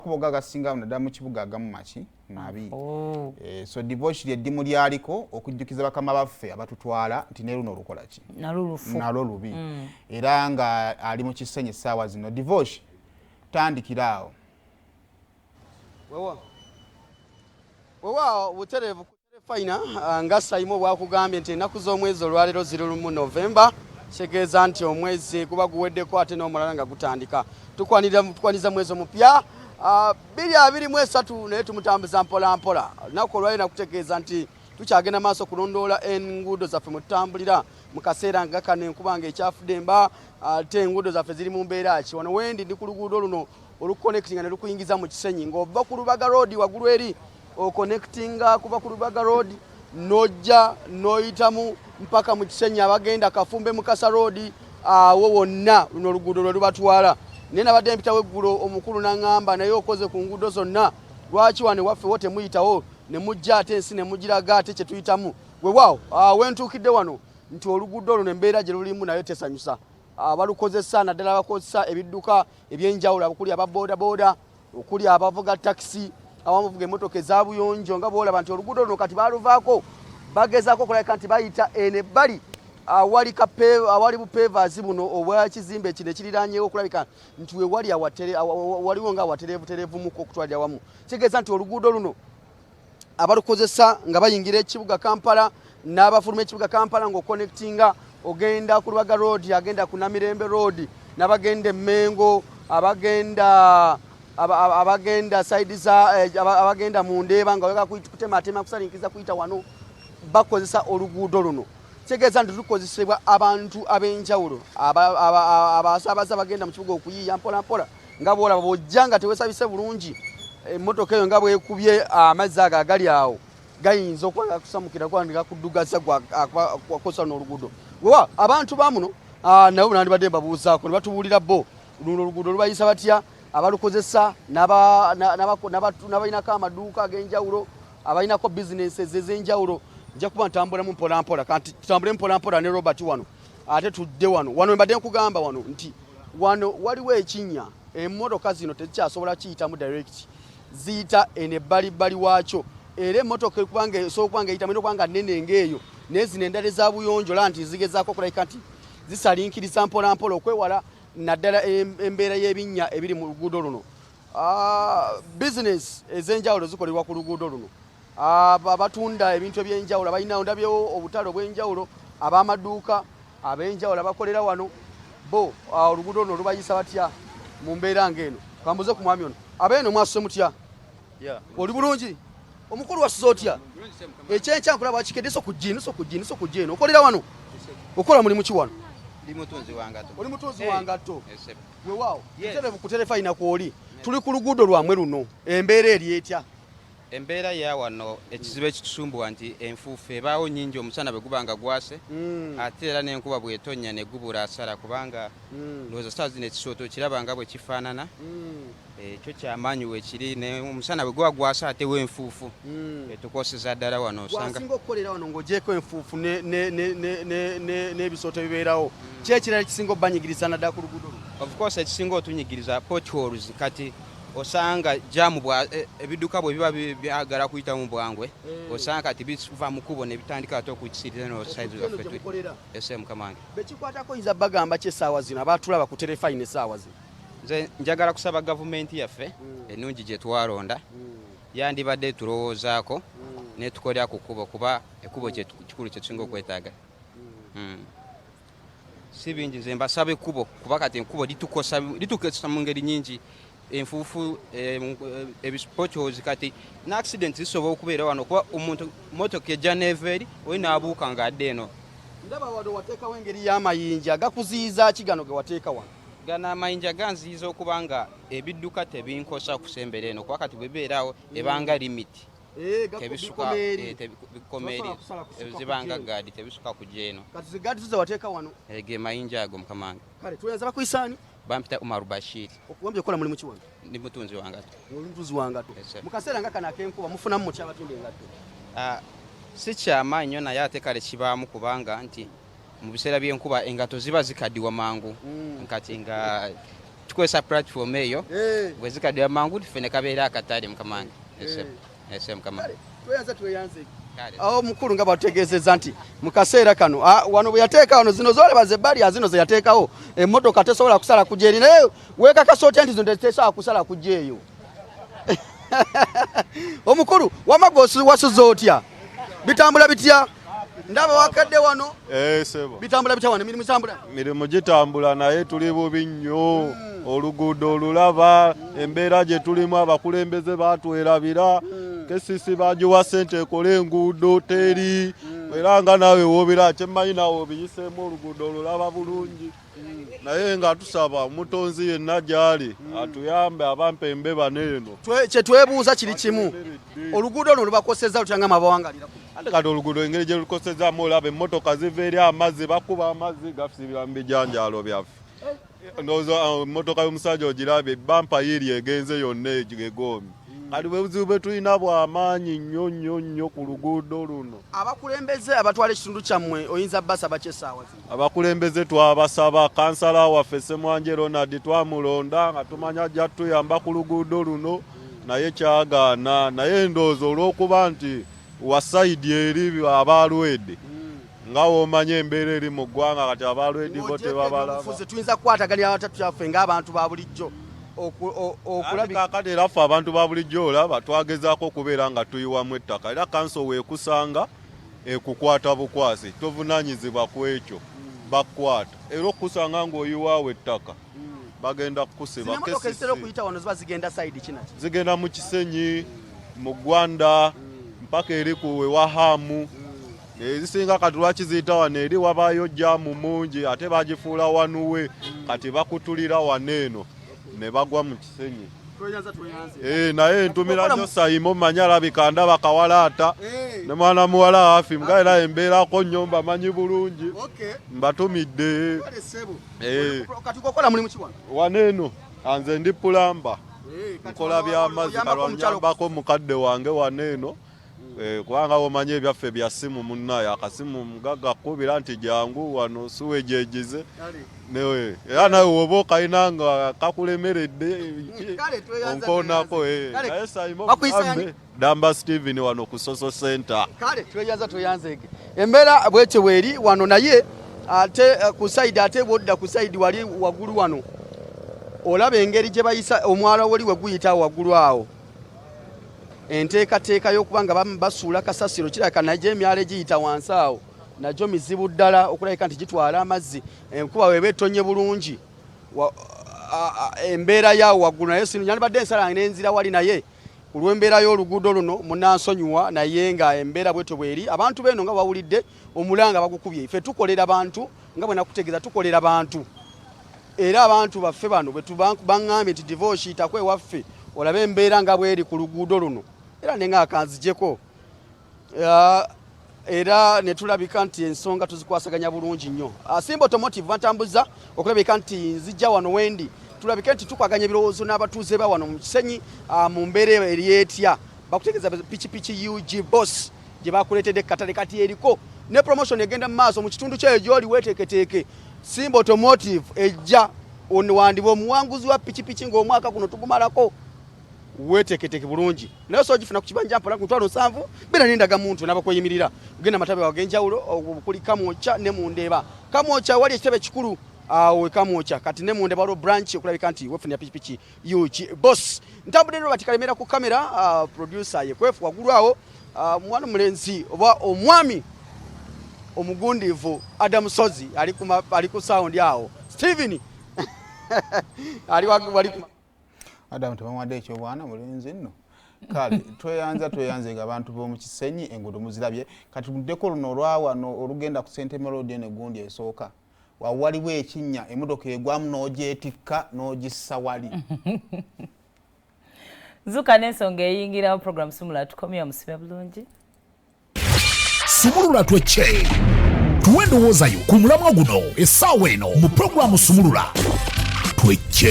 amakubo gagasinga naddala mu kibuga agamu maki nabi. So divorce ly'eddimu lyaliko okujjukiza bakama baffe abatutwala nti ne luno olukola ki nalo lubi era nga ali mu Kisenyi essaawa zino divorce tandikiraawo wewa butereevu fayina nga Saimo bwakugambye nti ennaku z'omwezi olwaleero 1 Novemba kitegeeza nti omwezi kuba guweddeko ate n'omulala nga gutandika tukwaniza mwezi omupya 2023 naye tumutambuza mpola mpola naku olwaleero nakutegeeza nti tukyagenda maaso kulondoola enguudo zaffe mwe tutambulira mu kaseera nga kano enkuba ng'ekyafudde mba ate enguudo zaffe ziri mu mbeera ki wano wendi ndi ku luguudo luno oluconnectinga ne lukuyingiza mu Kisenyi ng'ova ku Lubaga Road waggulu eri oconnectinga kuva ku Lubaga Road nojja noyitamu mpaka mu Kisenyi abagenda Kafumbe Mukasa Road awo wonna luno oluguudo lwe lubatwala naye nabadde mpitawo eggulo omukulu n'aŋŋamba naye okoze ku nguudo zonna lwaki wane waffe wo temuyitawo ne mujja ate ensi ne mugiraga ate kye tuyitamu weewaawo wentuukidde wano nti oluguudo luno embeera gye lulimu nayo tesanyusa balukozesa naddala bakozesa ebidduka ebyenjawulo okuli ababooda okuli abavuga takisi abavuga emmotoka ezabuyonjo nga boolaba nti oluguudo luno kati baluvaako bagezaako okulabika nti bayita eno ebbali awali bupeevaazi buno obwakizimbe kino ekiriranyewo okulabika nti waliwo nga awatereevutereevumuko okutwalira wamu kitegeeza nti oluguudo luno abalukozesa nga bayingira ekibuga Kampala n'abafuluma ekibuga Kampala ng'oconnectinga ogenda ku Lubaga Road agenda ku Namirembe Road n'abagenda Mengo abagenda side za abagenda mu Ndeeba nga weka kutematema kusalinkiza kuyita wano bakozesa oluguudo luno kitegeeza nti tukozesebwa abantu ab'enjawulo abasaabaza bagenda mu kibuga okuyiiya mpola mpola nga boolaba bw'ojja nga tewesabise bulungi emmotoka eyo nga bwekubye amazzi ago agali awo gayinza okuba nga kusamukira kwandika kuddugaza kwakosa n'oluguudo wewa abantu bamuno nabo nandibadde mbabuuzaako ne batubuulira bo luno oluguudo lubayisa batya abalukozesa n'abalinako amaduuka ag'enjawulo abalinako bizinesi ez'enjawulo nja kuba ntambulamu mpola mpola kanti tutambule mpola mpola ne Robert wano ate tudde wano mbadde nkugamba wano nti wano waliwo ekinnya emmotoka zino tezikyasobola kiyitamu direct ziyita eno ebbalibbali waakyo era emmotoka ekubanga esobola nga eyitamu kubanga nnene ng'eyo naye zino endala ezabuyonjo la nti zigezaako okulabika nti zisalinkiriza mpola mpola okwewala naddala embeera y'ebinnya ebiri mu luguudo luno bizinesi ez'enjawulo zikolebwa ku luguudo luno abatunda ebintu ebyenjawulo balina ndabyewo obutale obw'enjawulo ab'amaduuka ab'enjawulo abakolera wano bo oluguudo luno lubayisa batya mu mbeera ng'eno kambuze ku mwami ono abeeno mwasuse mutya oli bulungi omukulu wasuze otya ekyenkya nkulaba wakikedde so kujja eno okolera wano okola mulimu ki wano oli mutunzi wa ngatto weewaawo terevu ku terefayina kwoli tuli ku luguudo lwamwe luno embeera eri etya embeera ya wano ekizibu ekitusumbuwa nti enfuufu ebaawo nnyingi omusana bwe gubanga gwase ate era n'enkuba bw'etonnya ne gubula asala kubanga ndowooza saa zino ekisooto kiraba nga bwe kifaanana ekyo kyamaanyi weekiri omusana bwe guba gwase ate w'enfuufu etukoseza ddala wano osanga wasinga okukolera wano ng'ogyeko enfuufu n'ebisooto ebibeerawo ki ekirala ekisinga obbanyigiriza naddala ku luguudo luno of course ekisinga otunyigiriza potholes kati osanga jamu ebidduka bwe biba byagala kuyita mu bwangwe osanga kati biva mu kubo ne bitandika ate okukisirira no size zaffe ese mukamange bekikwatako yinza bagamba ki essaawa zino abatulaba ku terefayina essaawa zino nze njagala kusaba gavumenti yaffe ennungi gye twalonda yandibadde tulowoozaako ne tukolera ku kkubo kuba ekkubo kikulu kye tusinga okwetaaga si bingi nze mbasaba ekkubo kuba kati ekkubo litukosa mu ngeri nyingi enfuufu ebipotholes kati n'accident zisobola okubeera wano kuba omuntu motoka ejja neeva eri oli n'abuuka ng'adde eno ndaba wano wateekawo engeri y'amayinja gakuziyiza ki gano ge wateeka wano gano amayinja ganziyiza okuba nga ebidduka tebinkosa kusembera eno kuba kati bwebeerawo ebanga limiti bikomeri zibanga gaadi tebisuka kujja eno kati zigaadi zo zewateeka wano ge mayinja ago mukamange kale tuyanza bakuyisaani bampita Umar Bashir okuwambye okola mulimu ki wano ndi mutunzi wangatto mutunzi wangatto mu kaseera nga kano ak'enkuba mufunamu mu kyabatunda engatto si kyamaanyi nnyo naye ate kale kibaamu kubanga nti mu biseera by'enkuba engatto ziba zikaddiwa mangu kati nga tukozesa platform eyo bwe zikaddiwa mangu tufene kabeera akatale mukamange ese mukamange tweyanze awo mukulu nga batutegeezezza nti mu kaseera kano wano bwe yateeka wano zino zooleba zebbali zino ze yateekawo emmotoka tesobola kusala kujja eri naye weekakasa otya nti zino tesobola kusala kujja eyo omukulu wamagosi wasuza otya bitambula bitya ndaba wakadde wano sebo bitambula bitya wano emirimu gitambula mirimu gitambula naye tuli bubi nnyo oluguudo olulaba embeera gye tulimu abakulembeze batwerabira kesisi bagiwa ssente ekole enguudo teri era nga naawe woobera kyemmanyi naawe obiyiseemu oluguudo olulaba bulungi naye nga tusaba omutonzi yenna gy'ali atuyambe abampembe baneeno kye twebuuza kiri kimu oluguudo olwo lubakosezza lutya nga mabawangalira ate kati oluguudo engeri gye lukosezzamu olaba emmotoka ziva eri amazzi bakuba amazzi gafusibira mu bijanjaalo byaffe ndowooza emmotoka y'omusajja ogirabye bampa yiri egenze yonna egombi kati buzibu bwe tulina bw'amaanyi nnyo nnyo nnyo ku luguudo luno. Abakulembeze abatwala ekitundu kyammwe oyinza basaba ky'essaawa zino? Abakulembeze twabasaba, kansala waffe Ssemwanje Ronald twamulonda nga tumanya ajja tuyamba ku luguudo luno naye kyagaana, naye ndowooza olw'okuba nti wasayidi eri abalwedde nga womanya embeera eri mu ggwanga kati abalwedde bo tebabalaba. Tuyinza kukwataganira abatatu kyaffe ng'abantu ba bulijjo okulabika kati era ffe abantu ba bulijjo olaba twagezaako okubeera nga tuyiwamu ettaka era kanso weekusanga ekukwata bukwasi tovunaanyizibwa ku ekyo bakukwata era okusanga ng'oyiwaawo ettaka bagenda kukusiba. Zigenda mu Kisenyi, mu Gwanda mpaka eri ku Wahamu. Ezisinga kati lwaki ziyita wano eri wabaayo jjaamu mungi ate bagifuula wanuwe kati bakutulira waneeno ne bagwa mu Kisenyi. Naye ntumira nyo Sayimo manya alabika ndaba kawalaata ne mwana muwala wafi mga era embeerako nnyo mbamanyi bulungi mbatumidde. Waneeno anze ndi pulamba nkola by'amazzi kalwanyambako mukadde wange waneeno. Kubanga omanye ebyaffe bya simu munnaye akasimu mugaga kubira nti jangu wano suwe jejize newe era nawe woba okayina nga kakulemeredde onkoonako naye Sayimo Damba Steven wano ku Soso Center. Kale tweyanzege embeera bwetyo bweri wano naye ate ku side ate bodda ku side wali waggulu wano olaba engeri gye bayisa omwala wali we guyita waggulu awo enteekateeka y'okuba nga basuula kasasiro kirabika naye emyala egiyita wansi awo nagyo mizibu ddala okulabika nti gitwala amazzi enkuba weeba etonye bulungi embeera yaawo waggulu naye nyandibadde ensala n'enzira wali naye ku lw'embeera y'oluguudo luno munansonyiwa naye nga embeera bwetyo bweri abantu beeno nga bawulidde omulanga bagukubye ffe tukolera bantu nga bwe nakutegeeza tukolera bantu era abantu baffe bano bwe baŋŋambye nti divorce itakwe waffe olabe embeera nga bweri ku luguudo luno era nenga akanzijeko era netulabika nti ensonga tuzikwasaganya bulungi nnyo. Simba Automotive batambuza okulabika nti nzijja wano wendi tulabika nti tukwaganya ebirowoozo n'abatuuze ba wano mu Kisenyi mu mbeera eri etya bakutegeeza pikipiki UG boss gye bakuleetedde katale kati eriko ne promotion egenda mu maaso mu kitundu kyayo gy'oli weeteeketeeke. Simba Automotive ejja wandiba omuwanguzi wa pikipiki ng'omwaka guno tugumalako weeteeketeeke bulungi naye so gifuna ku kibanja mpola ku 7 bera nindaga muntu n'abakweyimirira genda matabe wagenjawulo okuli Kamwocha ne Mundeeba. Kamwocha wali ekitebe kikulu awo Kamwocha kati ne Mundeeba lo branch okulabika nti wefuna ya pikipiki UG boss. Ntambudde no batikalemera ku kamera producer ye kwefu wagulu awo mwana mulenzi oba omwami omugundivu Adam Sozi ali ku sound awo Steven wali Adam tubamwadde ekyobwana mulenzi nno. Kale tweyanze abantu b'omu Kisenyi enguudo muzirabye kati muddeko luno olwawano olugenda ku St. Melody n'egundi esooka waliwo ekinnya emmotoka egwamu n'ogyetikka n'ogissa wali. Nzuka n'ensonga eyingirawo program Sumulula tukomya musibe bulungi. Sumulula twecce tuwe ndowoozayo ku mulamwa guno essaawa eno mu program Sumulula twecce.